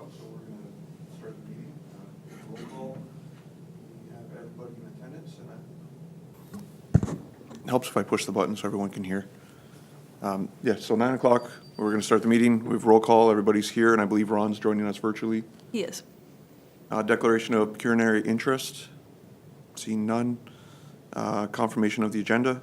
o'clock, so we're going to start the meeting. Roll call. We have everybody in attendance, and it helps if I push the button so everyone can hear. Yeah, so 9 o'clock, we're going to start the meeting. We have roll call. Everybody's here, and I believe Ron's joining us virtually. He is. Declaration of pecuniary interest. Seeing none. Confirmation of the agenda.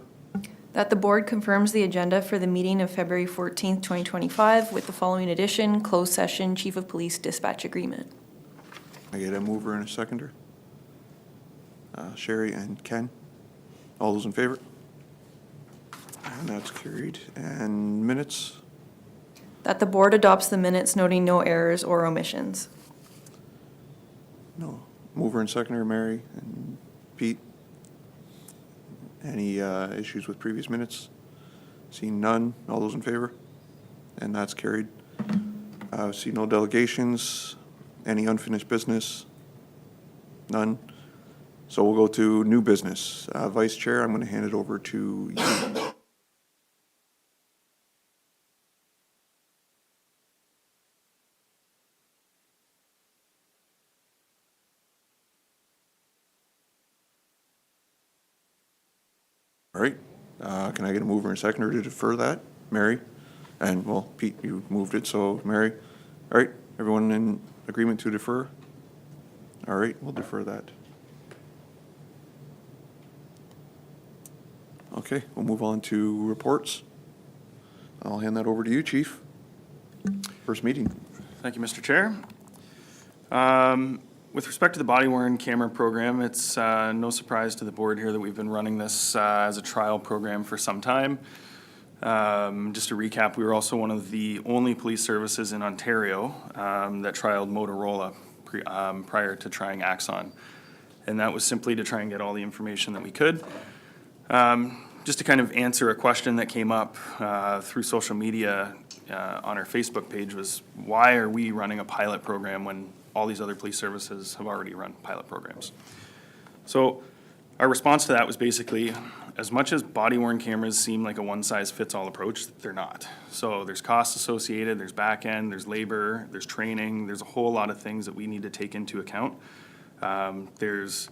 That the board confirms the agenda for the meeting of February 14th, 2025 with the following addition: closed session, Chief of Police dispatch agreement. I get a mover and a seconder. Sherry and Ken. All those in favor? And that's carried. And minutes. That the board adopts the minutes noting no errors or omissions. No. Mover and seconder, Mary and Pete. Any issues with previous minutes? Seeing none. All those in favor? And that's carried. See no delegations. Any unfinished business? None. So we'll go to new business. Vice Chair, I'm going to hand it over to you. All right. Can I get a mover and seconder to defer that? Mary? And, well, Pete, you moved it, so Mary. All right. Everyone in agreement to defer? All right. We'll defer that. Okay. We'll move on to reports. I'll hand that over to you, Chief. First meeting. Thank you, Mr. Chair. With respect to the body-worn camera program, it's no surprise to the board here that we've been running this as a trial program for some time. Just to recap, we were also one of the only police services in Ontario that trialed Motorola prior to trying Axon. And that was simply to try and get all the information that we could. Just to kind of answer a question that came up through social media on our Facebook page was, why are we running a pilot program when all these other police services have already run pilot programs? So our response to that was basically, as much as body-worn cameras seem like a one-size-fits-all approach, they're not. So there's costs associated, there's back end, there's labor, there's training, there's a whole lot of things that we need to take into account. There's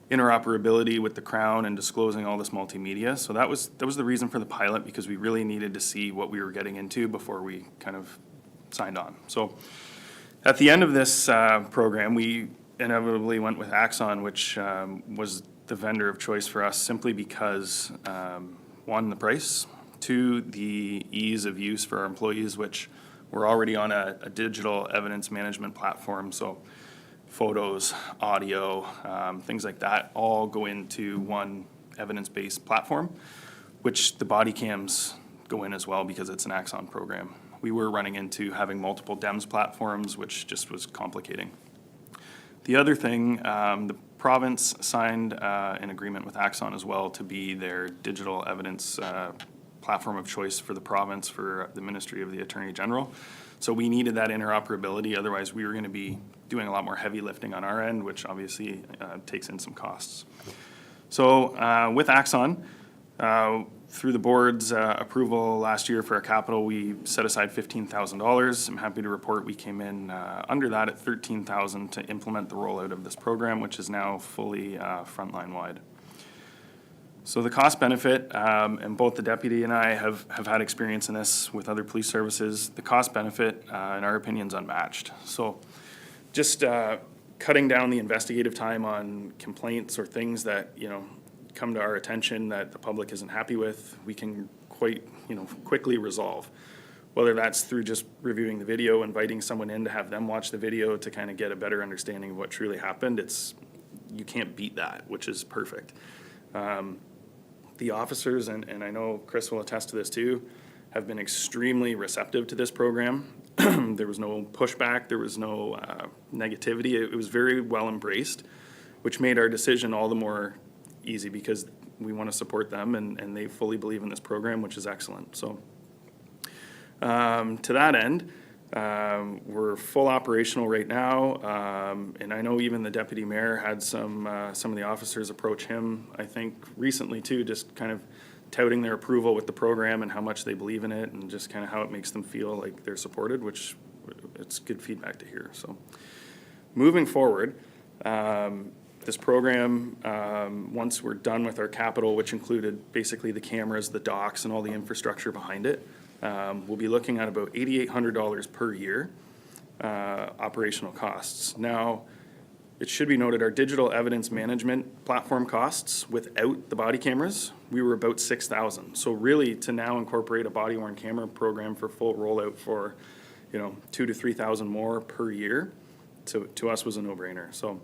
interoperability with the Crown and disclosing all this multimedia. So that was the reason for the pilot, because we really needed to see what we were getting into before we kind of signed on. So at the end of this program, we inevitably went with Axon, which was the vendor of choice for us simply because, one, the price, two, the ease of use for our employees, which we're already on a digital evidence management platform. So photos, audio, things like that all go into one evidence-based platform, which the body cams go in as well because it's an Axon program. We were running into having multiple DEMS platforms, which just was complicating. The other thing, the province signed an agreement with Axon as well to be their digital evidence platform of choice for the province for the Ministry of the Attorney General. So we needed that interoperability, otherwise we were going to be doing a lot more heavy lifting on our end, which obviously takes in some costs. So with Axon, through the board's approval last year for our capital, we set aside $15,000. I'm happy to report we came in under that at $13,000 to implement the rollout of this program, which is now fully frontline wide. So the cost benefit, and both the deputy and I have had experience in this with other police services, the cost benefit, in our opinion, is unmatched. So just cutting down the investigative time on complaints or things that, come to our attention that the public isn't happy with, we can quite, quickly resolve. Whether that's through just reviewing the video, inviting someone in to have them watch the video to kind of get a better understanding of what truly happened, you can't beat that, which is perfect. The officers, and I know Chris will attest to this too, have been extremely receptive to this program. There was no pushback, there was no negativity. It was very well embraced, which made our decision all the more easy because we want to support them and they fully believe in this program, which is excellent. So to that end, we're full operational right now, and I know even the deputy mayor had some of the officers approach him, I think recently too, just kind of touting their approval with the program and how much they believe in it and just kind of how it makes them feel like they're supported, which it's good feedback to hear. So moving forward, this program, once we're done with our capital, which included basically the cameras, the docks, and all the infrastructure behind it, we'll be looking at about $8,800 per year operational costs. Now, it should be noted our digital evidence management platform costs without the body cameras, we were about $6,000. So really, to now incorporate a body-worn camera program for full rollout for, $2,000 to $3,000 more per year, to us was a no-brainer. So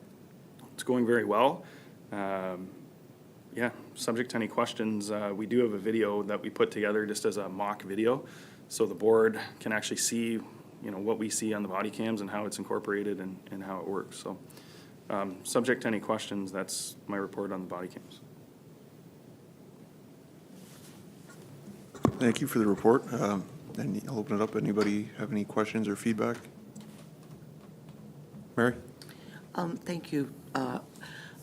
it's going very well. Yeah, subject to any questions, we do have a video that we put together just as a mock video, so the board can actually see, what we see on the body cams and how it's incorporated and how it works. So, subject to any questions, that's my report on the body cams. Thank you for the report. And I'll open it up. Anybody have any questions or feedback? Mary? Thank you.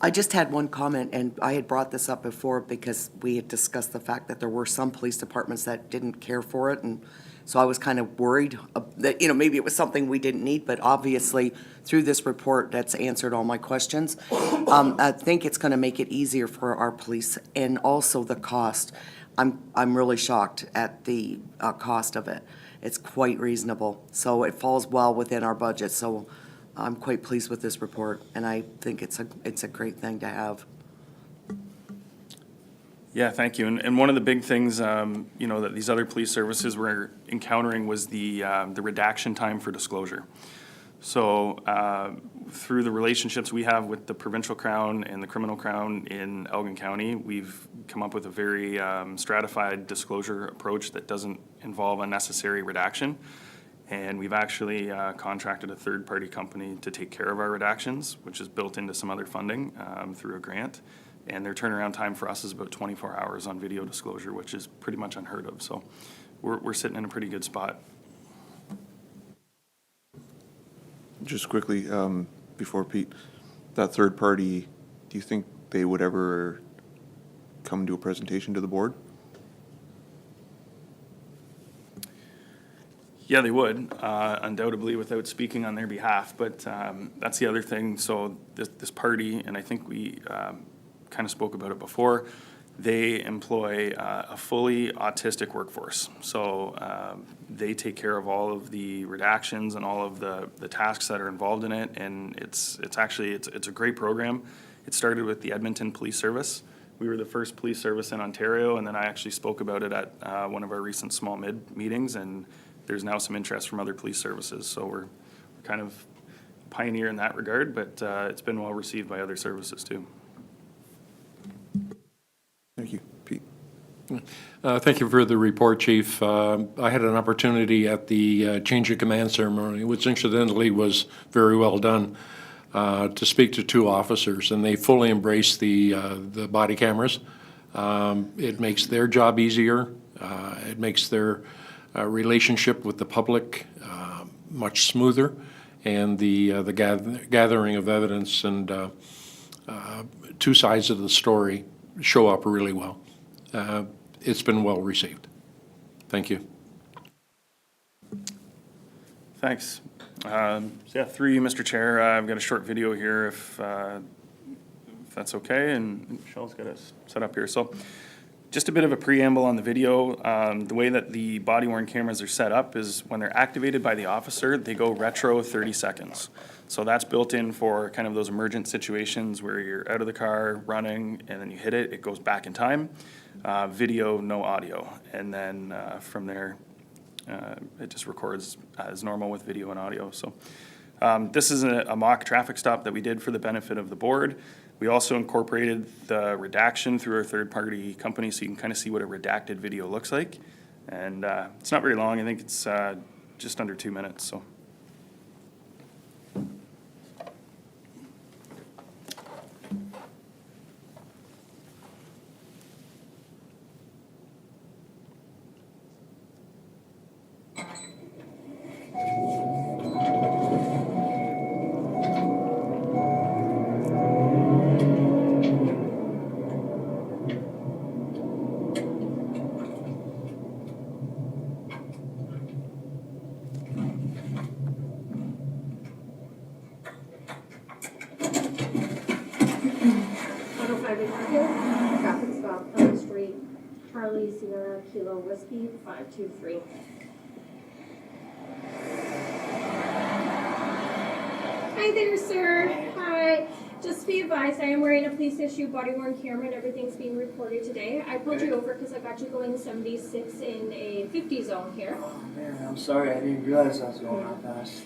I just had one comment, and I had brought this up before because we had discussed the fact that there were some police departments that didn't care for it, and so I was kind of worried that, maybe it was something we didn't need, but obviously, through this report, that's answered all my questions. I think it's gonna make it easier for our police, and also the cost. I'm really shocked at the cost of it. It's quite reasonable, so it falls well within our budget, so I'm quite pleased with this report, and I think it's a great thing to have. Yeah, thank you. And one of the big things, that these other police services were encountering was the redaction time for disclosure. So through the relationships we have with the provincial crown and the criminal crown in Elgin County, we've come up with a very stratified disclosure approach that doesn't involve unnecessary redaction. And we've actually contracted a third-party company to take care of our redactions, which is built into some other funding through a grant. And their turnaround time for us is about 24 hours on video disclosure, which is pretty much unheard of. So we're sitting in a pretty good spot. Just quickly, before Pete, that third party, do you think they would ever come do a presentation to the board? Yeah, they would, undoubtedly, without speaking on their behalf. But that's the other thing. So this party, and I think we kind of spoke about it before, they employ a fully autistic workforce. So they take care of all of the redactions and all of the tasks that are involved in it. And it's a great program. It started with the Edmonton Police Service. We were the first police service in Ontario, and then I actually spoke about it at one of our recent small mid meetings, and there's now some interest from other police services. So we're kind of pioneer in that regard, but it's been well received by other services too. Thank you. Pete? Thank you for the report, Chief. I had an opportunity at the change of command ceremony, which incidentally was very well done, to speak to two officers, and they fully embraced the body cameras. It makes their job easier. It makes their relationship with the public much smoother, and the gathering of evidence and two sides of the story show up really well. It's been well received. Thank you. Thanks. Through you, Mr. Chair, I've got a short video here if that's okay, and Michelle's got us set up here. So just a bit of a preamble on the video. The way that the body-worn cameras are set up is when they're activated by the officer, they go retro 30 seconds. So that's built in for kind of those emergent situations where you're out of the car, running, and then you hit it, it goes back in time. Video, no audio. And then from there, it just records as normal with video and audio. So this is a mock traffic stop that we did for the benefit of the board. We also incorporated the redaction through our third-party company, so you can kind of see what a redacted video looks like. And it's not very long. I think it's just under 2 minutes. So. Charlie Sierra Kilo Whiskey 523. Hi there, sir. Hi. Just be advised, I am wearing a police issue body worn camera and everything's being recorded today. I pulled you over because I got you going 76 in a 50 zone here. Oh man, I'm sorry, I didn't realize I was going that fast.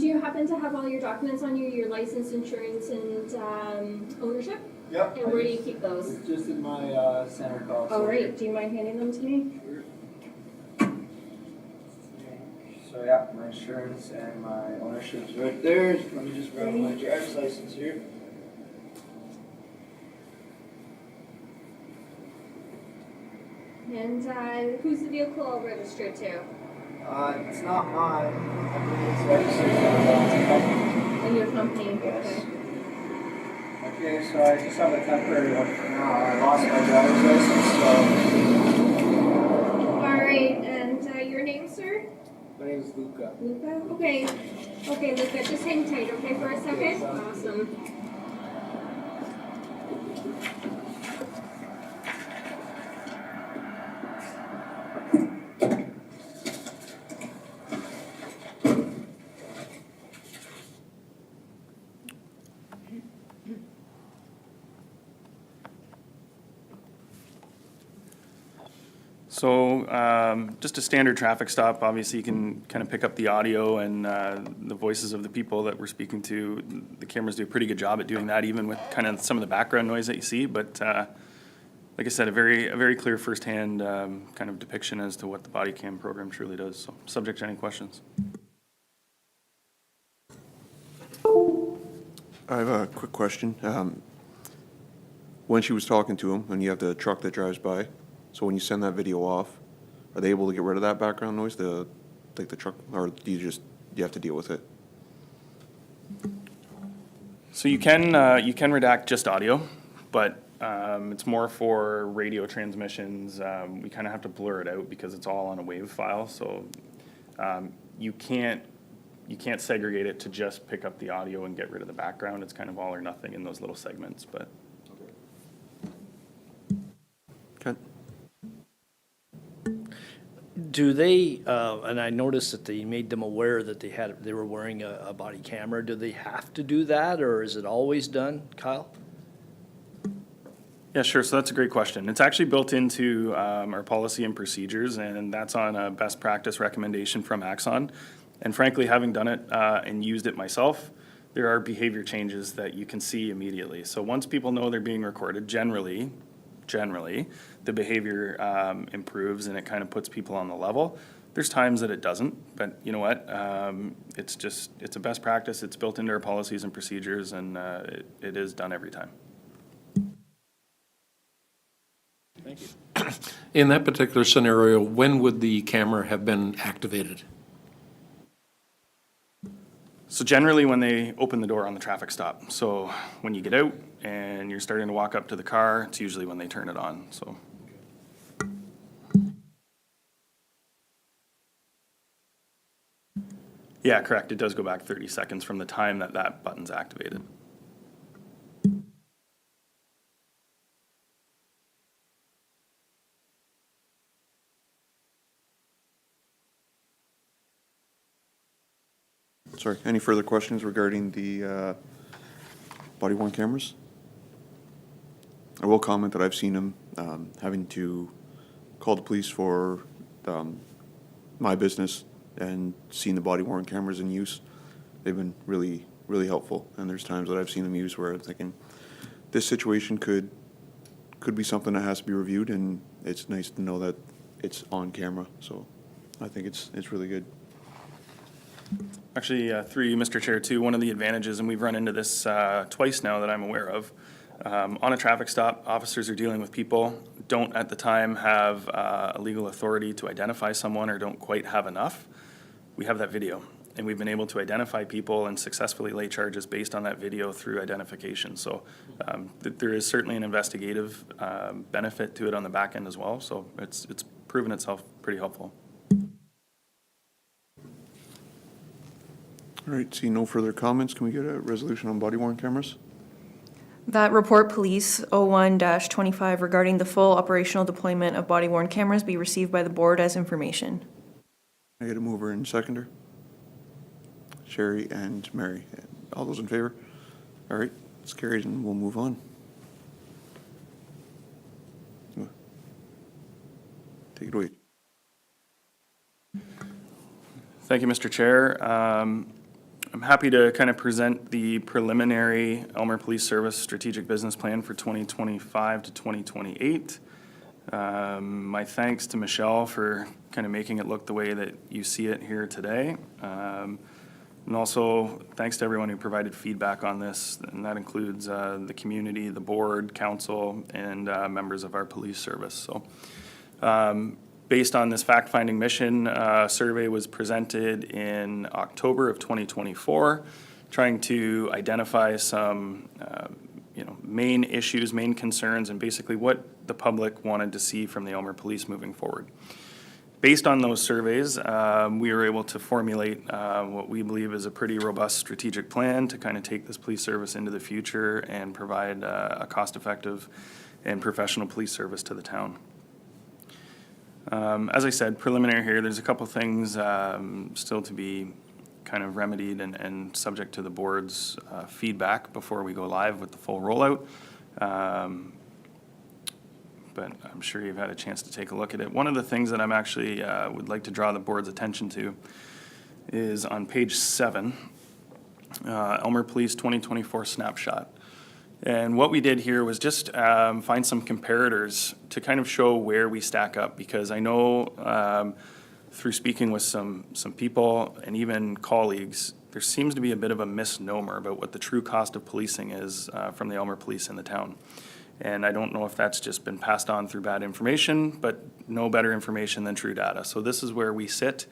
Do you happen to have all your documents on you, your license, insurance, and ownership? Yep. And where do you keep those? It's just in my center console. All right. Do you mind handing them to me? So yeah, my insurance and my ownership's right there. Let me just grab my driver's license here. And who's the vehicle registered to? It's not mine. I believe it's registered to a company. In your company? Yes. Okay, so I just have a temporary one for now. I lost my driver's license, so. All right. And your name, sir? My name is Luca. Luca? Okay. Okay, Luca, just hang tight, okay, for a second? Yes. Awesome. So just a standard traffic stop, obviously you can kind of pick up the audio and the voices of the people that we're speaking to. The cameras do a pretty good job at doing that, even with kind of some of the background noise that you see. But like I said, a very clear firsthand kind of depiction as to what the body cam program truly does. So subject to any questions. I have a quick question. When she was talking to him, and you have the truck that drives by, so when you send that video off, are they able to get rid of that background noise, like the truck, or do you have to deal with it? So you can redact just audio, but it's more for radio transmissions. We kind of have to blur it out because it's all on a WAV file. So you can't segregate it to just pick up the audio and get rid of the background. It's kind of all or nothing in those little segments. But Okay. Do they, and I noticed that they made them aware that they were wearing a body camera. Do they have to do that, or is it always done, Kyle? yeah, sure. So that's a great question. It's actually built into our policy and procedures, and that's on a best practice recommendation from Axon. And frankly, having done it and used it myself, there are behavior changes that you can see immediately. So once people know they're being recorded, generally, the behavior improves and it kind of puts people on the level. There's times that it doesn't, but you know what? It's a best practice. It's built into our policies and procedures, and it is done every time. Thank you. In that particular scenario, when would the camera have been activated? So generally when they open the door on the traffic stop. So when you get out and you're starting to walk up to the car, it's usually when they turn it on, so. Yeah, correct. It does go back 30 seconds from the time that that button's activated. Sorry, any further questions regarding the body-worn cameras? I will comment that I've seen them having to call the police for my business and seen the body-worn cameras in use. They've been really, really helpful, and there's times that I've seen them used where I'm thinking, this situation could be something that has to be reviewed, and it's nice to know that it's on camera, so I think it's really good. Actually, through you, Mr. Chair, too, one of the advantages, and we've run into this twice now that I'm aware of, on a traffic stop, officers are dealing with people, don't at the time have a legal authority to identify someone or don't quite have enough. We have that video, and we've been able to identify people and successfully lay charges based on that video through identification. So there is certainly an investigative benefit to it on the back end as well, so it's proven itself pretty helpful. All right, see no further comments. Can we get a resolution on body-worn cameras? That report, Police 01-25, regarding the full operational deployment of body-worn cameras be received by the board as information. I get a mover and seconder. Sherry and Mary. All those in favor? All right, it's carried and we'll move on. Take it away. Thank you, Mr. Chair. I'm happy to kind of present the preliminary Aylmer Police Service Strategic Business Plan for 2025 to 2028. My thanks to Michelle for kind of making it look the way that you see it here today. And also, thanks to everyone who provided feedback on this, and that includes the community, the board, council, and members of our police service. So, based on this fact-finding mission, a survey was presented in October of 2024, trying to identify some main issues, main concerns, and basically what the public wanted to see from the Aylmer Police moving forward. Based on those surveys, we were able to formulate what we believe is a pretty robust strategic plan to kind of take this police service into the future and provide a cost-effective and professional police service to the town. As I said, preliminary here, there's a couple things still to be kind of remedied and subject to the board's feedback before we go live with the full rollout. But I'm sure you've had a chance to take a look at it. One of the things that I'm actually would like to draw the board's attention to is on page 7, Aylmer Police 2024 snapshot. And what we did here was just find some comparators to kind of show where we stack up, because I know through speaking with some people and even colleagues, there seems to be a bit of a misnomer about what the true cost of policing is from the Aylmer Police in the town. And I don't know if that's just been passed on through bad information, but no better information than true data. So this is where we sit.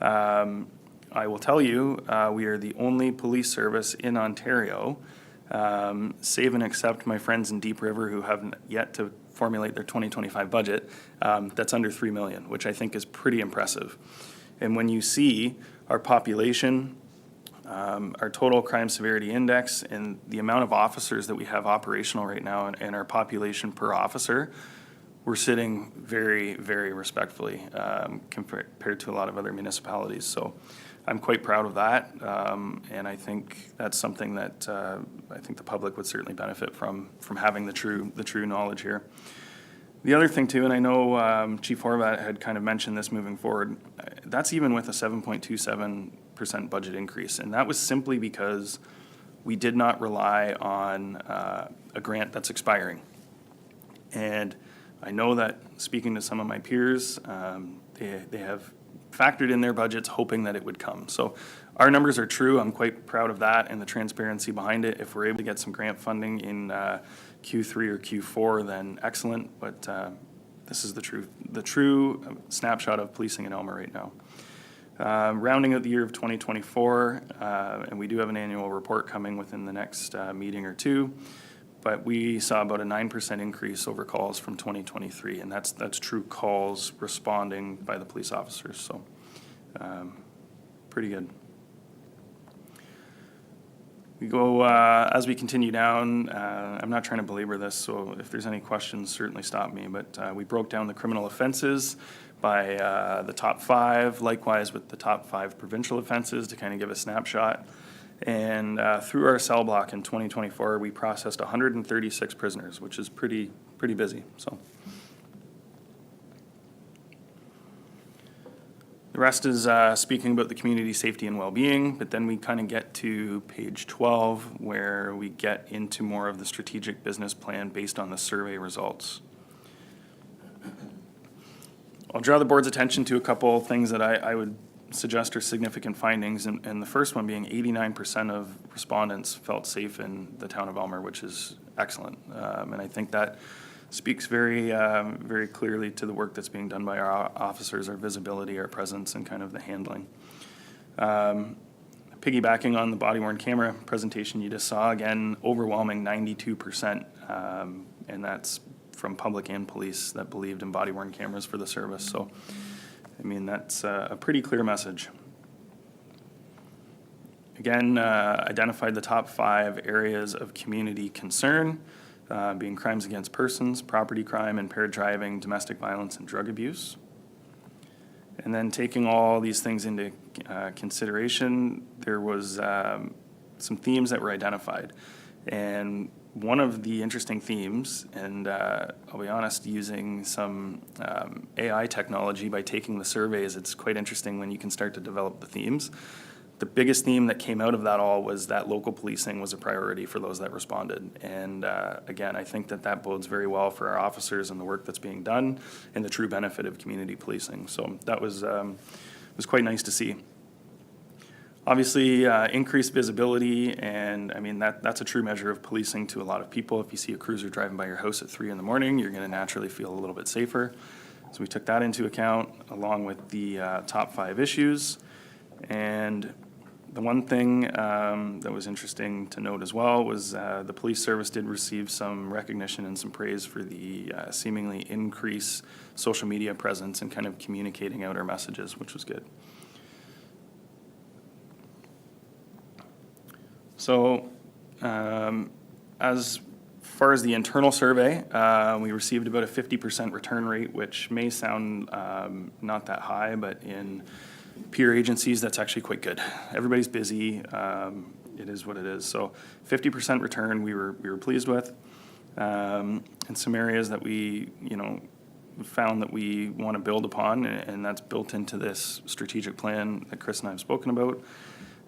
I will tell you, we are the only police service in Ontario, save and except my friends in Deep River who haven't yet to formulate their 2025 budget, that's under 3 million, which I think is pretty impressive. And when you see our population, our total crime severity index, and the amount of officers that we have operational right now, and our population per officer, we're sitting very, very respectfully compared to a lot of other municipalities. So I'm quite proud of that, and I think that's something that I think the public would certainly benefit from having the true knowledge here. The other thing too, and I know Chief Horvat had kind of mentioned this moving forward, that's even with a 7.27% budget increase, and that was simply because we did not rely on a grant that's expiring. And I know that speaking to some of my peers, they have factored in their budgets hoping that it would come. So our numbers are true. I'm quite proud of that and the transparency behind it. If we're able to get some grant funding in Q3 or Q4, then excellent. But this is the true snapshot of policing in Aylmer right now. Rounding out the year of 2024, and we do have an annual report coming within the next meeting or two, but we saw about a 9% increase over calls from 2023, and that's true calls responding by the police officers, so pretty good. We go, as we continue down, I'm not trying to belabor this, so if there's any questions, certainly stop me, but we broke down the criminal offenses by the top 5, likewise with the top 5 provincial offenses to kind of give a snapshot. And through our cell block in 2024, we processed 136 prisoners, which is pretty busy. So the rest is speaking about the community safety and well-being, but then we kind of get to page 12, where we get into more of the strategic business plan based on the survey results. I'll draw the board's attention to a couple things that I would suggest are significant findings, and the first one being 89% of respondents felt safe in the town of Aylmer, which is excellent. And I think that speaks very clearly to the work that's being done by our officers, our visibility, our presence, and kind of the handling. Piggybacking on the body-worn camera presentation you just saw, again, overwhelming 92%, and that's from public and police that believed in body-worn cameras for the service. So, I mean, that's a pretty clear message. Again, identified the top 5 areas of community concern, being crimes against persons, property crime, impaired driving, domestic violence, and drug abuse. And then taking all these things into consideration, there was some themes that were identified. And one of the interesting themes, and I'll be honest, using some AI technology by taking the surveys, it's quite interesting when you can start to develop the themes. The biggest theme that came out of that all was that local policing was a priority for those that responded. And again, I think that that bodes very well for our officers and the work that's being done and the true benefit of community policing. So that was quite nice to see. Obviously, increased visibility, and I mean, that's a true measure of policing to a lot of people. If you see a cruiser driving by your house at 3 a.m, you're going to naturally feel a little bit safer. So we took that into account along with the top 5 issues. And the one thing that was interesting to note as well was the police service did receive some recognition and some praise for the seemingly increased social media presence and kind of communicating out our messages, which was good. So as far as the internal survey, we received about a 50% return rate, which may sound not that high, but in peer agencies, that's actually quite good. Everybody's busy. It is what it is. So 50% return we were pleased with. And some areas that we, found that we want to build upon, and that's built into this strategic plan that Chris and I have spoken about.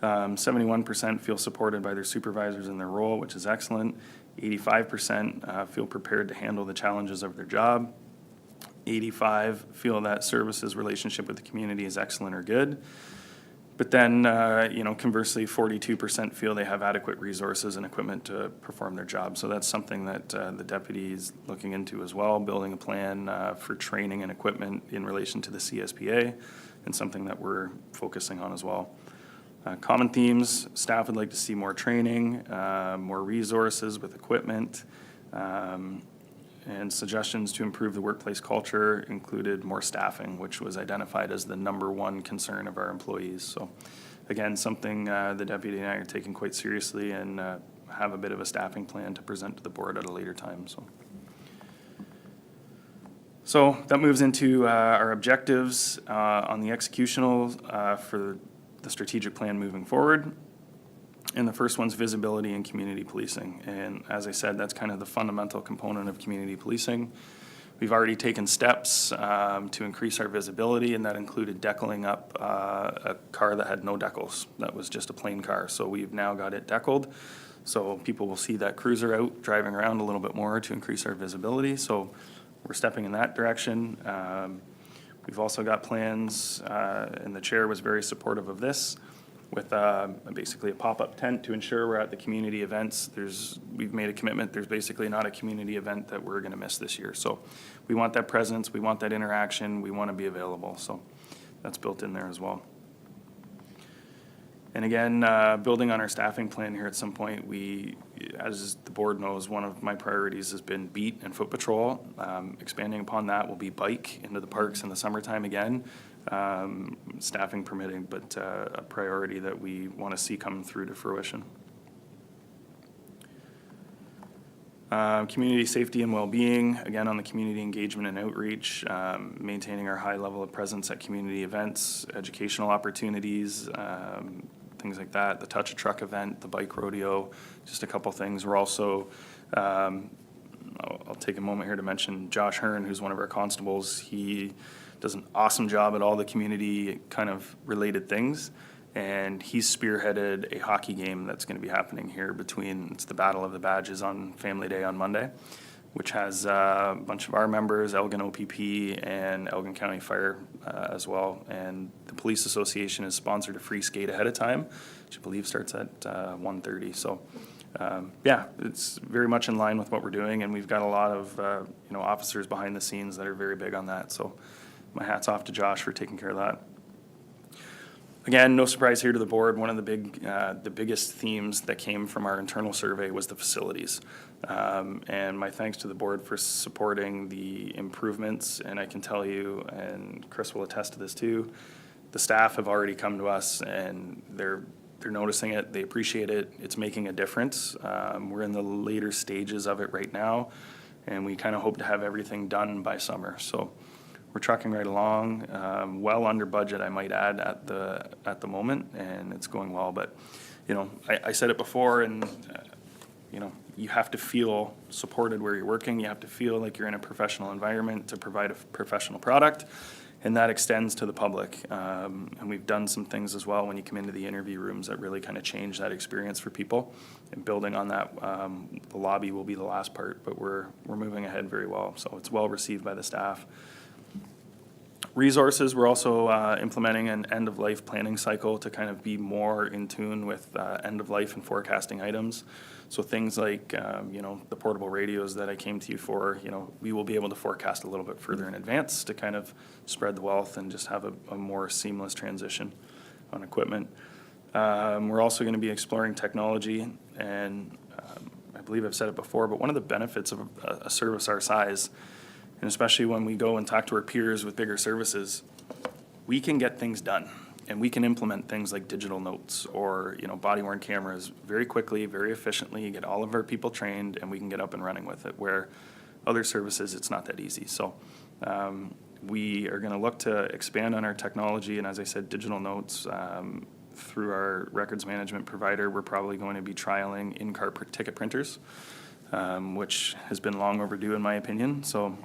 71% feel supported by their supervisors in their role, which is excellent. 85% feel prepared to handle the challenges of their job. 85 feel that services relationship with the community is excellent or good. But then, conversely, 42% feel they have adequate resources and equipment to perform their job. So that's something that the deputy is looking into as well, building a plan for training and equipment in relation to the CSPA, and something that we're focusing on as well. Common themes, staff would like to see more training, more resources with equipment, and suggestions to improve the workplace culture included more staffing, which was identified as the #1 concern of our employees. So again, something the deputy and I are taking quite seriously, and have a bit of a staffing plan to present to the board at a later time. So that moves into our objectives on the executional for the strategic plan moving forward. And the first one's visibility and community policing. And as I said, that's kind of the fundamental component of community policing. We've already taken steps to increase our visibility, and that included decaling up a car that had no decals. That was just a plain car. So we've now got it decaled. So people will see that cruiser out driving around a little bit more to increase our visibility. So we're stepping in that direction. We've also got plans, and the chair was very supportive of this, with basically a pop-up tent to ensure we're at the community events. We've made a commitment. There's basically not a community event that we're going to miss this year. So we want that presence. We want that interaction. We want to be available. So that's built in there as well. And again, building on our staffing plan here at some point, as the board knows, one of my priorities has been beat and foot patrol. Expanding upon that will be bike into the parks in the summertime again. Staffing permitting, but a priority that we want to see come through to fruition. Community safety and well-being, again on the community engagement and outreach, maintaining our high level of presence at community events, educational opportunities, things like that, the Touch a Truck event, the bike rodeo, just a couple things. We're also, I'll take a moment here to mention Josh Hearn, who's one of our constables. He does an awesome job at all the community kind of related things, and he's spearheaded a hockey game that's going to be happening here it's the Battle of the Badges on Family Day on Monday, which has a bunch of our members, Elgin OPP and Elgin County Fire as well, and the Police Association has sponsored a free skate ahead of time, which I believe starts at 1:30. So it's very much in line with what we're doing, and we've got a lot of officers behind the scenes that are very big on that. So my hat's off to Josh for taking care of that. Again, no surprise here to the board. One of the biggest themes that came from our internal survey was the facilities. And my thanks to the board for supporting the improvements. And I can tell you, and Chris will attest to this too, the staff have already come to us and they're they're noticing it, they appreciate it, it's making a difference. We're in the later stages of it right now, and we kind of hope to have everything done by summer. So we're trucking right along, well under budget, I might add, at the moment, and it's going well. But, you know, I said it before, and, you know, you have to feel supported where you're working. You have to feel like you're in a professional environment to provide a professional product, and that extends to the public. And we've done some things as well when you come into the interview rooms that really kind of change that experience for people. And building on that, the lobby will be the last part, but we're moving ahead very well. So it's well received by the staff. Resources, we're also implementing an end-of-life planning cycle to kind of be more in tune with end-of-life and forecasting items. So things like, you know, the portable radios that I came to you for, you know, we will be able to forecast a little bit further in advance to kind of spread the wealth and just have a more seamless transition on equipment. We're also going to be exploring technology, and I believe I've said it before, but one of the benefits of a service our size, and especially when we go and talk to our peers with bigger services, we can get things done, and we can implement things like digital notes or, you know, body-worn cameras very quickly, very efficiently, get all of our people trained, and we can get up and running with it, where other services, it's not that easy. So we are going to look to expand on our technology, and as I said, digital notes. Through our records management provider, we're probably going to be trialing in-car ticket printers, which has been long overdue in my opinion. So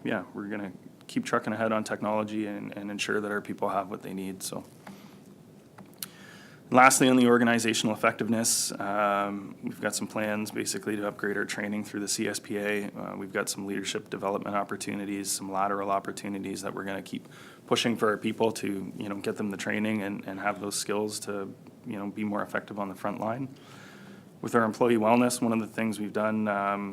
yeah, we're going to keep trucking ahead on technology and ensure that our people have what they need. So lastly, on the organizational effectiveness, we've got some plans basically to upgrade our training through the CSPA. We've got some leadership development opportunities, some lateral opportunities that we're going to keep pushing for our people to, you know, get them the training and have those skills to, you know, be more effective on the front line. With our employee wellness, one of the things we've done,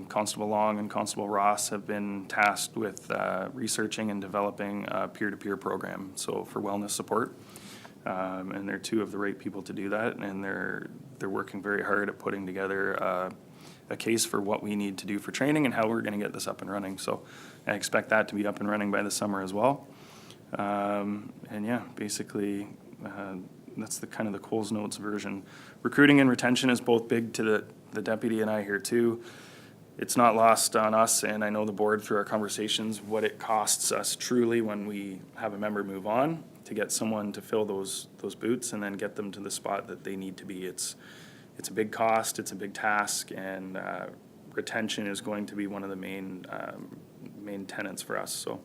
Constable Long and Constable Ross have been tasked with researching and developing a peer-to-peer program, so for wellness support. And they're two of the right people to do that, and they're working very hard at putting together a case for what we need to do for training and how we're going to get this up and running. So I expect that to be up and running by the summer as well. And yeah, basically, that's the kind of the Coles Notes version. Recruiting and retention is both big to the deputy and I here too. It's not lost on us, and I know the board through our conversations, what it costs us truly when we have a member move on to get someone to fill those boots and then get them to the spot that they need to be. It's a big cost, it's a big task, and retention is going to be one of the main tenets for us. So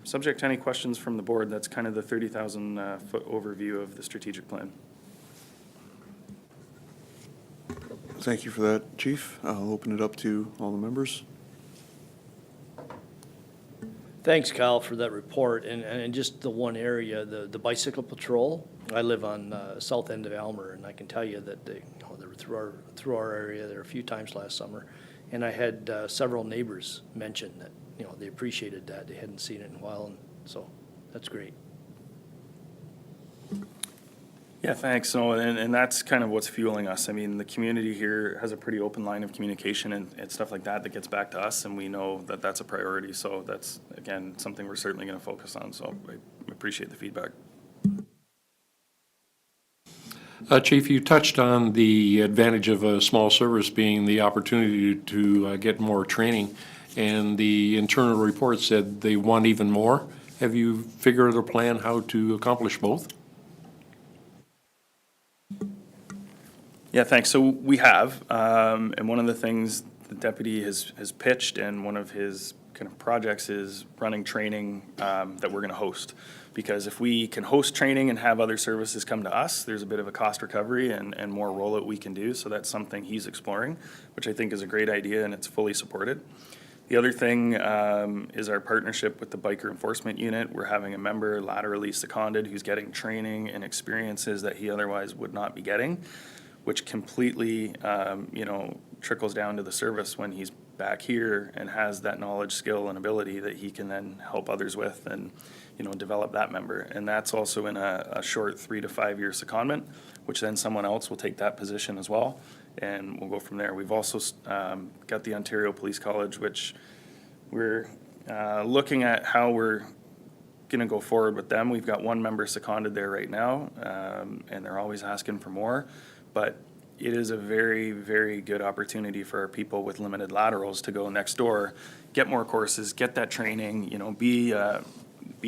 subject to any questions from the board, that's kind of the 30,000 foot overview of the strategic plan. Thank you for that, Chief. I'll open it up to all the members. Thanks, Kyle, for that report. And just the one area, the bicycle patrol. I live on south end of Aylmer, and I can tell you that they were through our area there a few times last summer. And I had several neighbors mention that, you know, they appreciated that. They hadn't seen it in a while, and so that's great. Yeah, thanks. So, and that's kind of what's fueling us. I mean, the community here has a pretty open line of communication and stuff like that gets back to us, and we know that that's a priority. So that's, again, something we're certainly going to focus on. So I appreciate the feedback. Chief, you touched on the advantage of a small service being the opportunity to get more training, and the internal report said they want even more. Have you figured a plan how to accomplish both? Yeah, thanks. So we have, and one of the things the deputy has pitched, and one of his kind of projects is running training that we're going to host. Because if we can host training and have other services come to us, there's a bit of a cost recovery and more rollout we can do. So that's something he's exploring, which I think is a great idea, and it's fully supported. The other thing is our partnership with the Biker Enforcement Unit. We're having a member laterally seconded who's getting training and experiences that he otherwise would not be getting, which completely, trickles down to the service when he's back here and has that knowledge, skill, and ability that he can then help others with and, develop that member. And that's also in a short 3 to 5 year secondment, which then someone else will take that position as well, and we'll go from there. We've also got the Ontario Police College, which we're looking at how we're gonna go forward with them. We've got one member seconded there right now, and they're always asking for more. But it is a very, very good opportunity for our people with limited laterals to go next door, get more courses, get that training, you know, be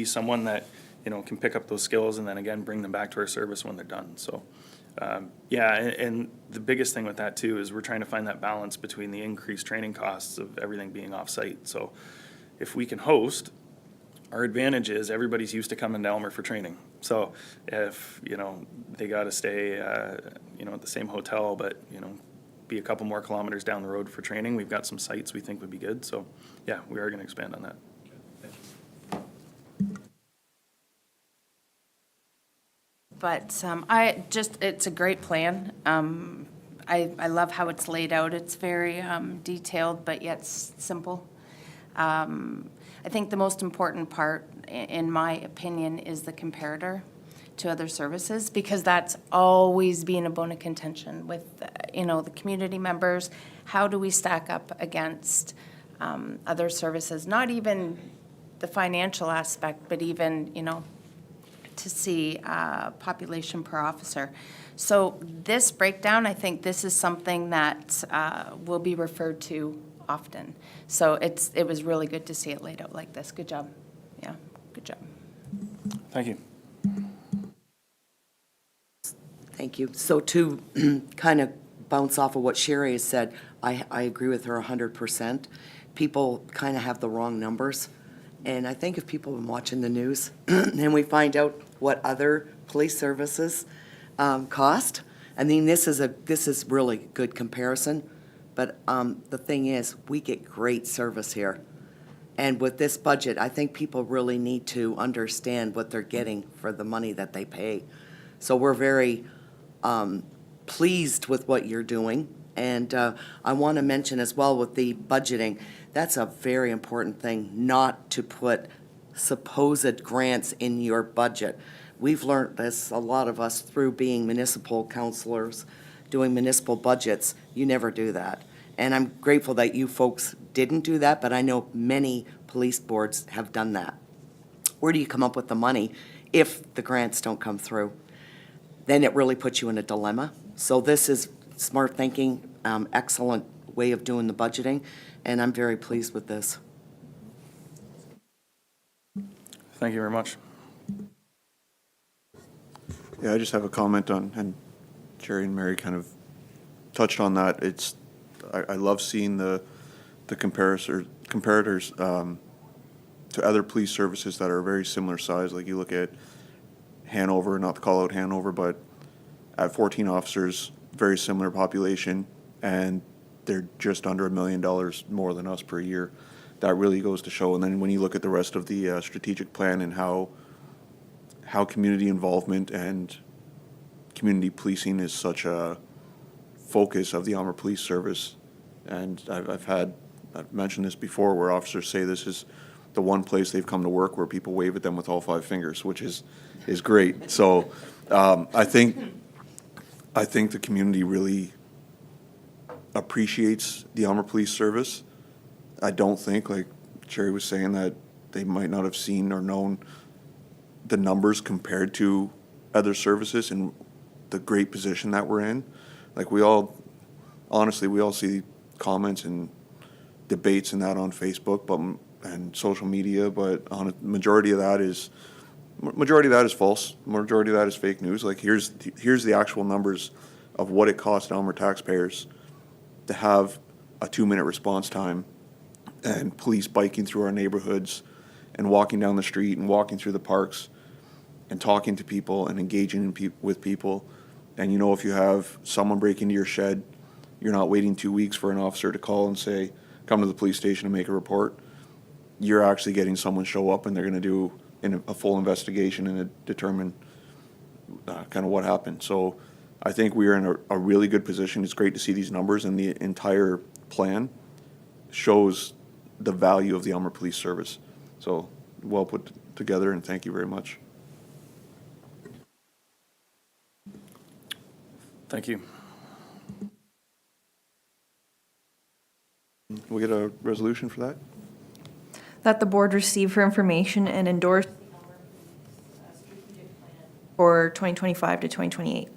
someone that, you know, can pick up those skills and then again, bring them back to our service when they're done. So, yeah, and the biggest thing with that too is we're trying to find that balance between the increased training costs of everything being off-site. So if we can host, our advantage is everybody's used to coming to Aylmer for training. So if, you know, they got to stay, you know, at the same hotel, but, you know, be a couple more kilometers down the road for training, we've got some sites we think would be good. So, yeah, we are going to expand on that. But it's a great plan. I love how it's laid out. It's very detailed, but yet simple. I think the most important part, in my opinion, is the comparator to other services, because that's always been a bone of contention with, you know, the community members. How do we stack up against other services? Not even the financial aspect, but even, you know, to see population per officer. So this breakdown, I think this is something that will be referred to often. So it was really good to see it laid out like this. Good job. Yeah, good job. Thank you. Thank you. So to kind of bounce off of what Sherry has said, I agree with her 100%. People kind of have the wrong numbers. And I think if people have been watching the news and we find out what other police services cost, I mean, this is really good comparison. But the thing is, we get great service here. And with this budget, I think people really need to understand what they're getting for the money that they pay. So we're very pleased with what you're doing. And I want to mention as well with the budgeting, that's a very important thing, not to put supposed grants in your budget. We've learned this, a lot of us, through being municipal councilors, doing municipal budgets. You never do that. And I'm grateful that you folks didn't do that, but I know many police boards have done that. Where do you come up with the money if the grants don't come through? Then it really puts you in a dilemma. So this is smart thinking, excellent way of doing the budgeting, and I'm very pleased with this. Thank you very much. Yeah, I just have a comment on, and Jerry and Mary kind of touched on that. I love seeing the comparators to other police services that are very similar size. Like you look at Hanover, not to call out Hanover, but at 14 officers, very similar population, and they're just under $1 million more than us per year. That really goes to show. And then when you look at the rest of the strategic plan and how community involvement and community policing is such a focus of the Aylmer Police Service, and I've mentioned this before, where officers say this is the one place they've come to work where people wave at them with all 5 fingers, which is great. So I think the community really appreciates the Aylmer Police Service. I don't think, like Jerry was saying, that they might not have seen or known the numbers compared to other services and the great position that we're in. Like we all see comments and debates and that on Facebook, and social media, but on a majority of that is false. Majority of that is fake news. Like here's the actual numbers of what it costs Aylmer taxpayers to have a 2-minute response time and police biking through our neighborhoods and walking down the street and walking through the parks and talking to people and engaging with people. And you know, if you have someone break into your shed, you're not waiting 2 weeks for an officer to call and say, come to the police station and make a report. You're actually getting someone show up and they're going to do a full investigation and determine kind of what happened. So I think we are in a really good position. It's great to see these numbers, and the entire plan shows the value of the Aylmer Police Service. So well put together, and thank you very much. Thank you. We'll get a resolution for that? That the board receive for information and endorse the Aylmer for 2025 to 2028. Can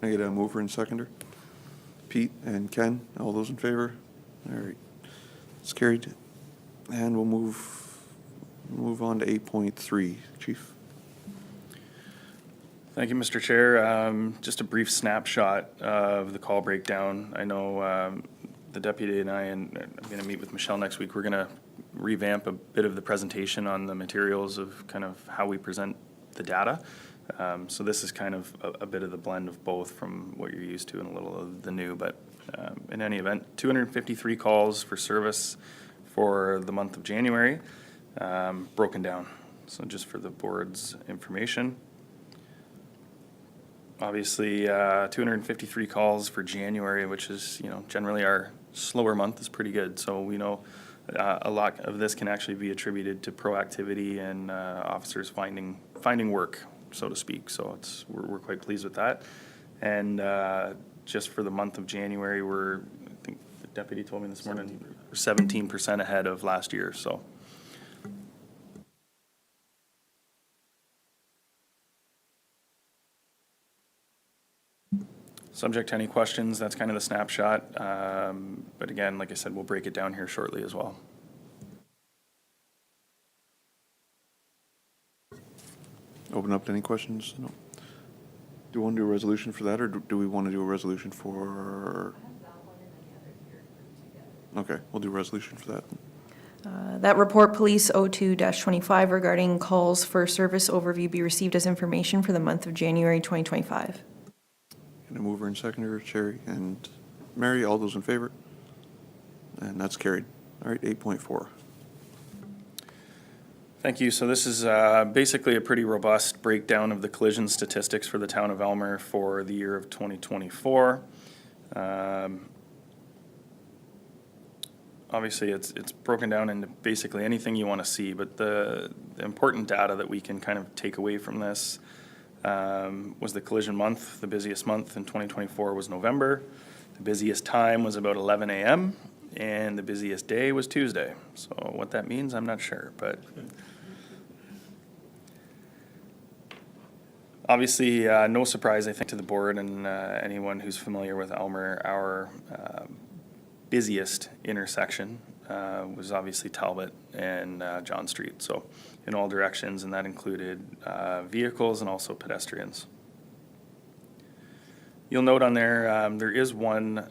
I get a mover and seconder? Pete and Ken, all those in favor? All right, it's carried. And we'll move on to 8.3. Chief? Thank you, Mr. Chair. Just a brief snapshot of the call breakdown. I know the deputy and I'm going to meet with Michelle next week. We're going to revamp a bit of the presentation on the materials of kind of how we present the data. So this is kind of a bit of the blend of both from what you're used to and a little of the new. But in any event, 253 calls for service for the month of January, broken down. So just for the board's information. Obviously, 253 calls for January, which is, generally our slower month, is pretty good. So we know a lot of this can actually be attributed to proactivity and officers finding work, so to speak. So we're quite pleased with that. And just for the month of January, I think the deputy told me this morning, we're 17% ahead of last year. So. Subject to any questions, that's kind of the snapshot. But again, like I said, we'll break it down here shortly as well. Open up to any questions? No. Do we want to do a resolution for that, or do we want to do a resolution for? Okay, we'll do a resolution for that. That report, Police 02-25, regarding calls for service overview be received as information for the month of January 2025. And a mover and seconder, Sherry and Mary, all those in favor? And that's carried. All right, 8.4. Thank you. So this is basically a pretty robust breakdown of the collision statistics for the town of Aylmer for the year of 2024. Obviously, it's broken down into basically anything you want to see, but the important data that we can kind of take away from this was the collision month. The busiest month in 2024 was November. The busiest time was about 11 a.m. and the busiest day was Tuesday. So what that means, I'm not sure, but obviously, no surprise, I think, to the board and anyone who's familiar with Aylmer. Our busiest intersection was obviously Talbot and John Street. So in all directions, and that included vehicles and also pedestrians. You'll note on there, there is one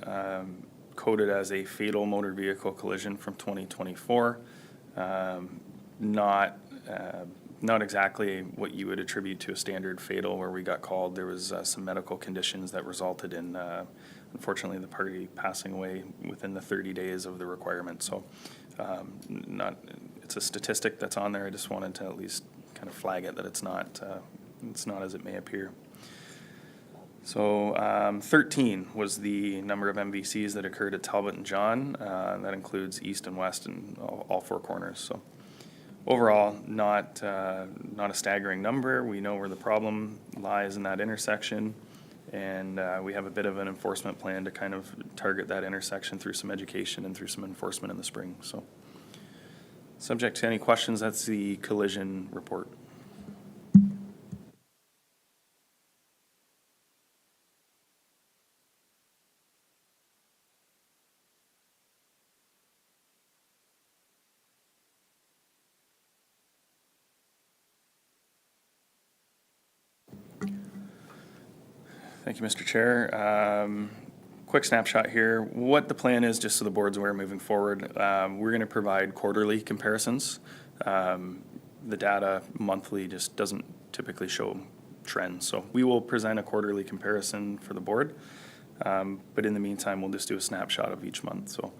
coded as a fatal motor vehicle collision from 2024. Not exactly what you would attribute to a standard fatal where we got called. There was some medical conditions that resulted in, unfortunately, the party passing away within the 30 days of the requirement. So it's a statistic that's on there. I just wanted to at least kind of flag it that it's not as it may appear. So 13 was the number of MVCs that occurred at Talbot and John. That includes east and west and all four corners. So overall, not a staggering number. We know where the problem lies in that intersection, and we have a bit of an enforcement plan to kind of target that intersection through some education and through some enforcement in the spring. So subject to any questions, that's the collision report. Thank you, Mr. Chair. Quick snapshot here. What the plan is, just so the board's aware moving forward, we're going to provide quarterly comparisons. The data monthly just doesn't typically show trends. So we will present a quarterly comparison for the board. But in the meantime, we'll just do a snapshot of each month. So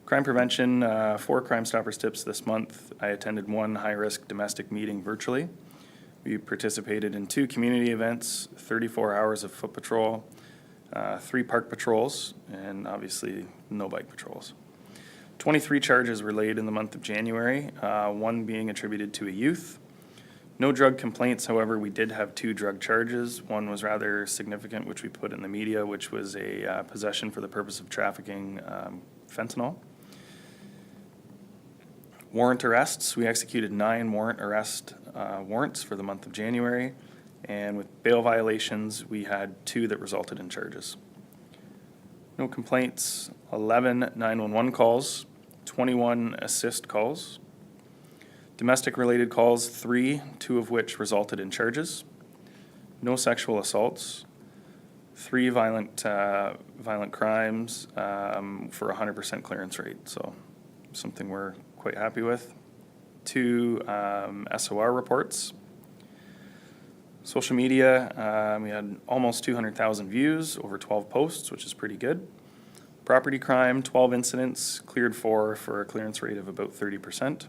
crime prevention, 4 Crime Stoppers tips this month. I attended 1 high-risk domestic meeting virtually. We participated in 2 community events, 34 hours of foot patrol, 3 park patrols, and obviously no bike patrols. 23 charges were laid in the month of January, 1 being attributed to a youth. No drug complaints, however, we did have 2 drug charges. 1 was rather significant, which we put in the media, which was a possession for the purpose of trafficking fentanyl. Warrant arrests, we executed 9 warrant arrest warrants for the month of January. And with bail violations, we had 2 that resulted in charges. No complaints, 11 911 calls, 21 assist calls. Domestic-related calls, 3, 2 of which resulted in charges. No sexual assaults, 3 violent crimes for 100% clearance rate, so something we're quite happy with. 2 SOR reports. Social media, we had almost 200,000 views, over 12 posts, which is pretty good. Property crime, 12 incidents, cleared 4 for a clearance rate of about 30%.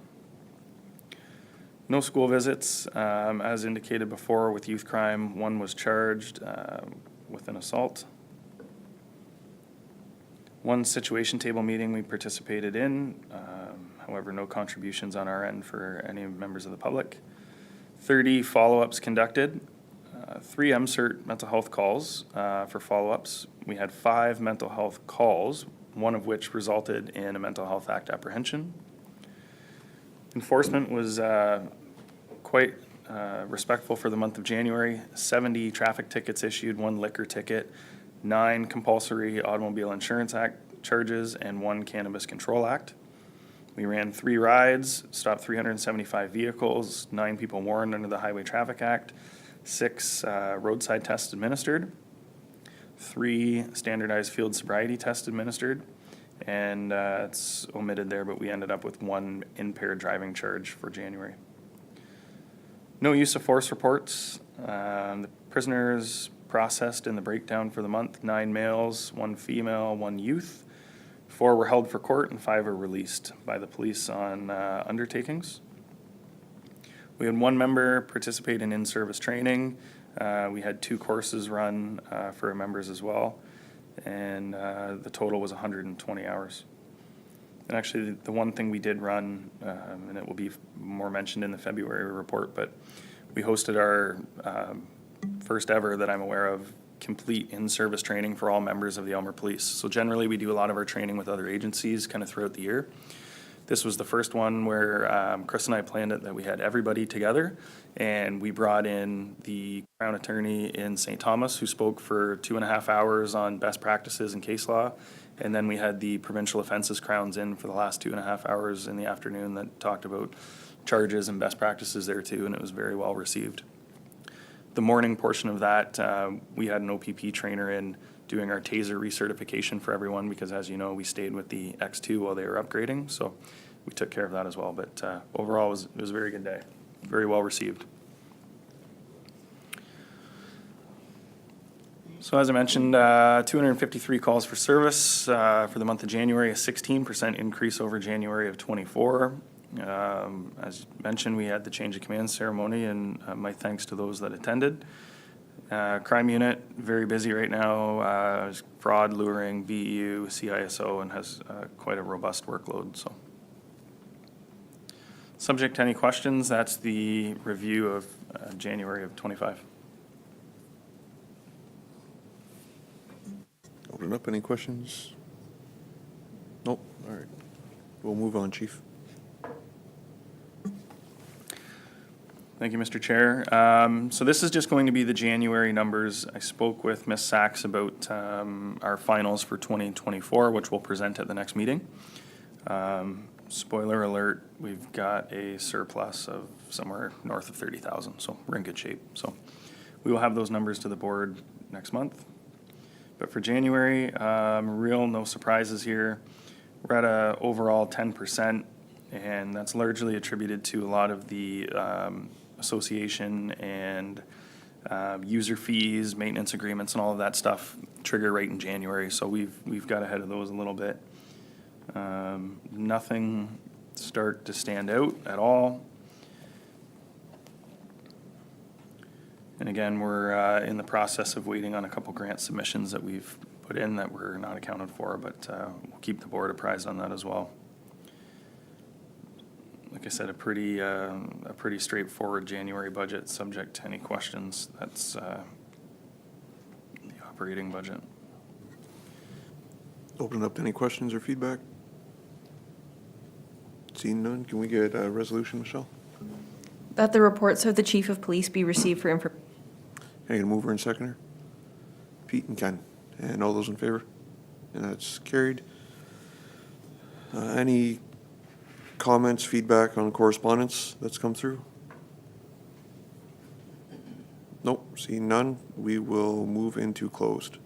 No school visits, as indicated before with youth crime, 1 was charged with an assault. 1 situation table meeting we participated in, however, no contributions on our end for any members of the public. 30 follow-ups conducted, 3 MCERT mental health calls for follow-ups. We had 5 mental health calls, 1 of which resulted in a Mental Health Act apprehension. Enforcement was quite respectful for the month of January. 70 traffic tickets issued, 1 liquor ticket, 9 compulsory automobile insurance act charges, and 1 cannabis control act. We ran 3 rides, stopped 375 vehicles, 9 people warned under the Highway Traffic Act, 6 roadside tests administered, 3 standardized field sobriety tests administered, and it's omitted there, but we ended up with 1 impaired driving charge for January. No use of force reports. The prisoners processed in the breakdown for the month, 9 males, 1 female, 1 youth. 4 were held for court and 5 were released by the police on undertakings. We had 1 member participate in in-service training. We had 2 courses run for our members as well, and the total was 120 hours. And actually, the one thing we did run, and it will be more mentioned in the February report, but we hosted our first ever that I'm aware of complete in-service training for all members of the Aylmer Police. So generally, we do a lot of our training with other agencies kind of throughout the year. This was the first one where Chris and I planned it, that we had everybody together, and we brought in the Crown Attorney in St. Thomas, who spoke for 2.5 hours on best practices and case law, and then we had the Provincial Offences Crowns in for the last 2.5 hours in the afternoon that talked about charges and best practices there too, and it was very well received. The morning portion of that, we had an OPP trainer in doing our TASER recertification for everyone, because as you know, we stayed with the X2 while they were upgrading, so we took care of that as well. But overall, it was a very good day, very well received. So as I mentioned, 253 calls for service for the month of January, a 16% increase over January of 24. As mentioned, we had the change of command ceremony, and my thanks to those that attended. Crime unit, very busy right now, fraud, luring, VEU, CISO, and has quite a robust workload. So, subject to any questions, that's the review of January of 25. Open up, any questions? Nope, all right. We'll move on, Chief. Thank you, Mr. Chair. So this is just going to be the January numbers. I spoke with Ms. Sachs about our finals for 2024, which we'll present at the next meeting. Spoiler alert, we've got a surplus of somewhere north of 30,000, so we're in good shape. So we will have those numbers to the board next month. But for January, no surprises here. We're at a overall 10%, and that's largely attributed to a lot of the association and user fees, maintenance agreements, and all of that stuff trigger right in January. So we've got ahead of those a little bit. Nothing start to stand out at all. And again, we're in the process of waiting on a couple grant submissions that we've put in that were not accounted for, but we'll keep the board apprised on that as well. Like I said, a pretty straightforward January budget, subject to any questions. That's the operating budget. Open up to any questions or feedback? Seeing none, can we get a resolution, Michelle? That the reports of the Chief of Police be received for Can I get a mover and seconder? Pete and Ken. And all those in favor? And that's carried. Any comments, feedback on correspondence that's come through? Nope, seeing none, we will move into closed.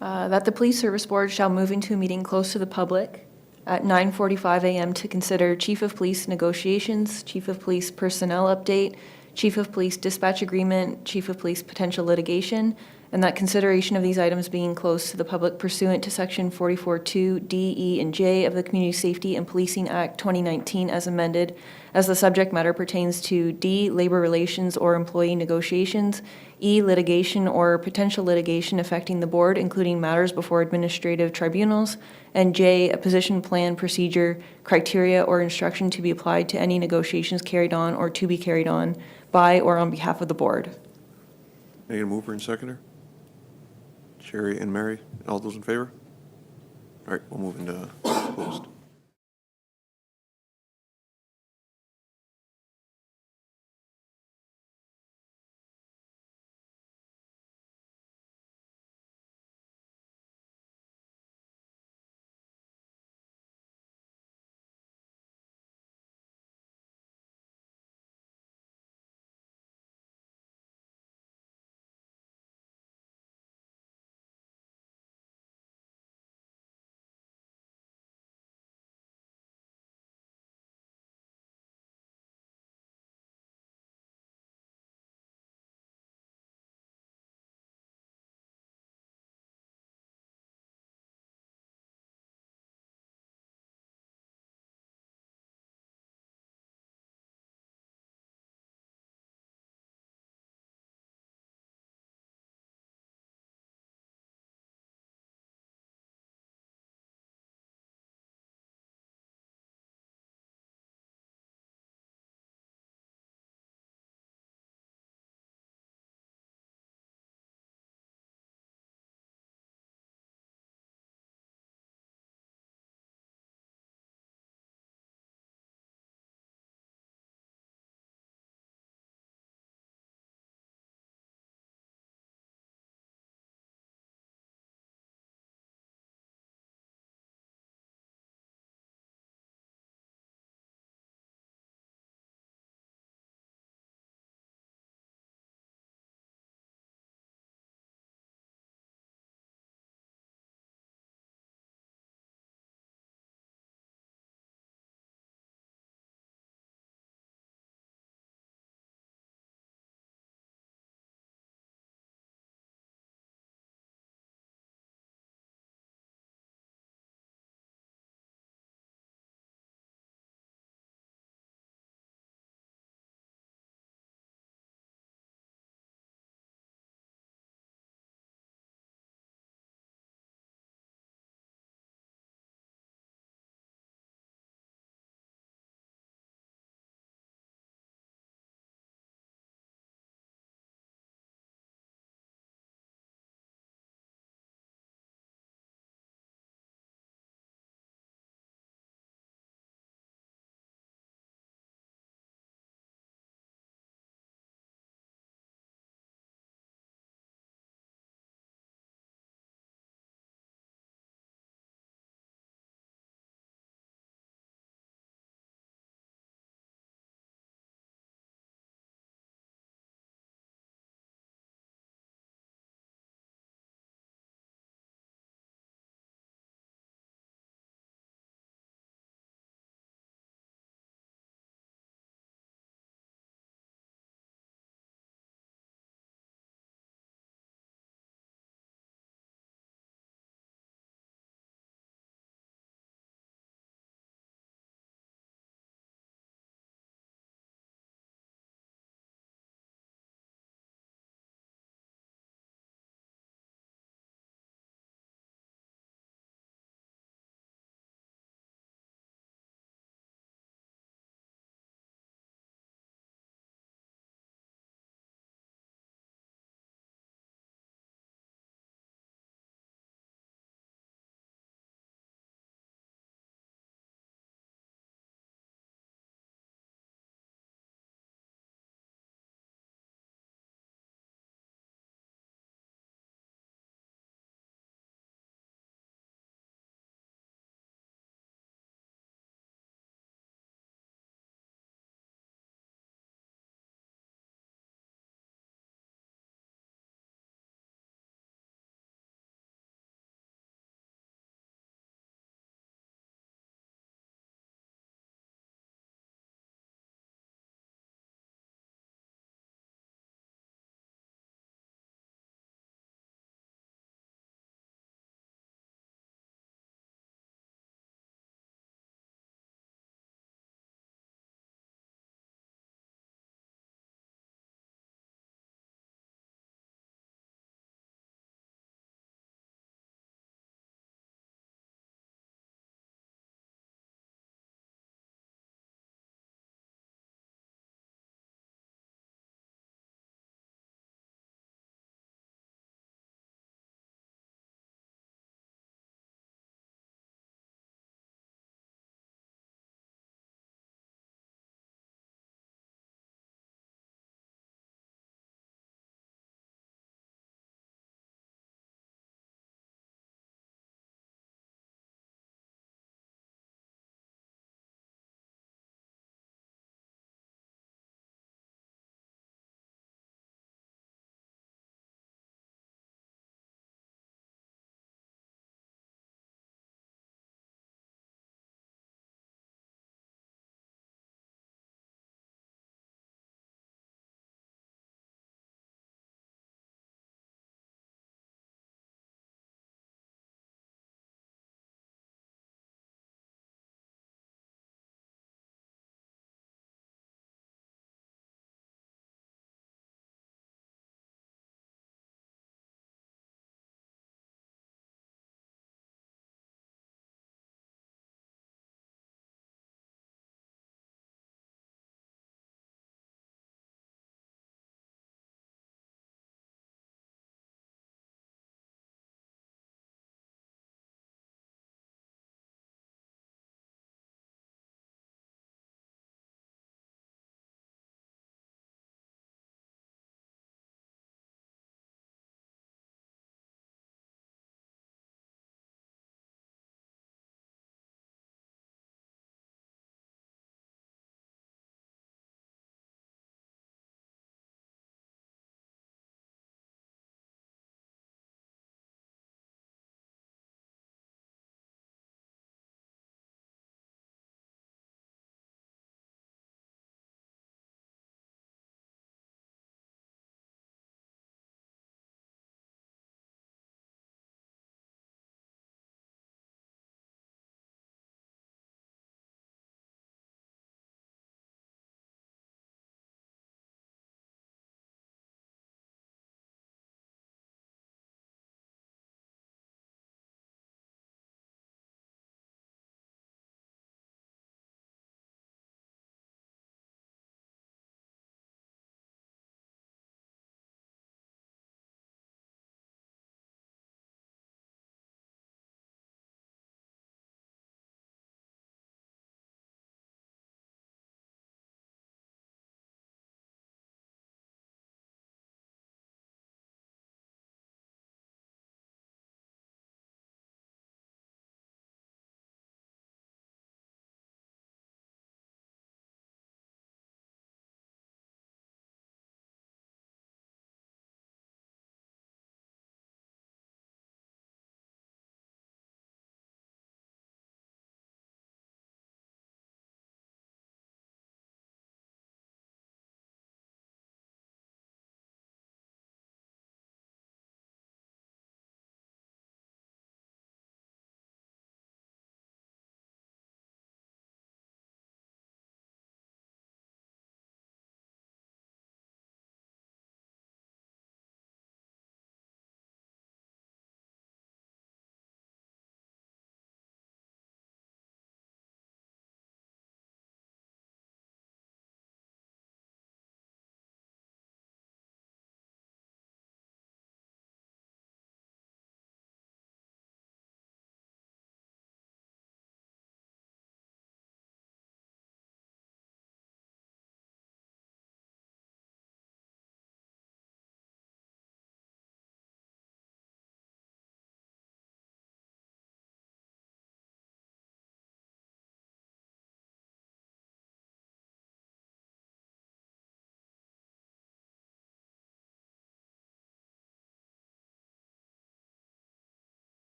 That the Police Service Board shall move into a meeting close to the public at 9:45 a.m. to consider Chief of Police negotiations, Chief of Police personnel update, Chief of Police dispatch agreement, Chief of Police potential litigation, and that consideration of these items being closed to the public pursuant to Section 44(2) D, E, and J of the Community Safety and Policing Act 2019 as amended, as the subject matter pertains to D, labor relations or employee negotiations, E, litigation or potential litigation affecting the board, including matters before administrative tribunals, and J, a position plan, procedure, criteria, or instruction to be applied to any negotiations carried on or to be carried on by or on behalf of the board. Can I get a mover and seconder? Sherry and Mary, all those in favor? All right, we'll move into closed.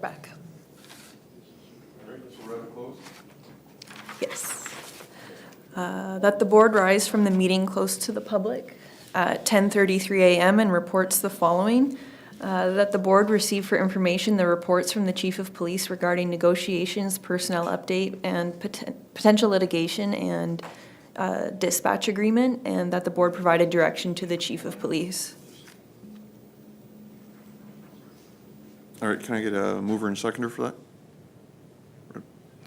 back. Yes. That the board rise from the meeting close to the public at 10:33 a.m. and reports the following. That the board receive for information the reports from the chief of police regarding negotiations, personnel update, and potential litigation and dispatch agreement, and that the board provided direction to the chief of police. All right, can I get a mover and seconder for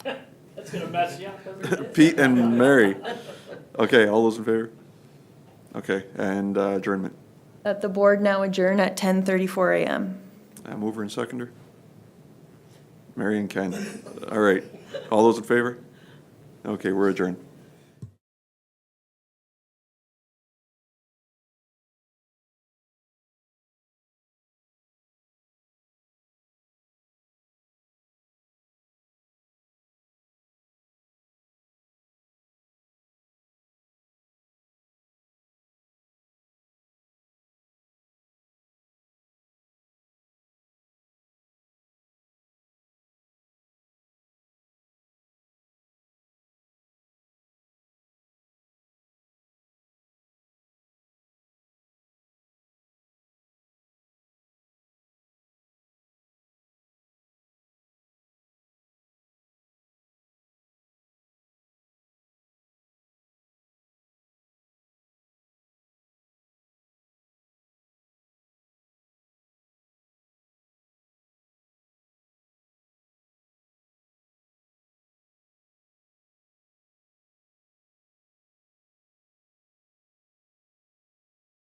That's gonna mess you up. that? Pete and Mary. Okay, all those in favor? Okay, and adjournment. That the board now adjourn at 10:34 a.m. Mover and seconder? Mary and Ken. All right, all those in favor? Okay, we're adjourned.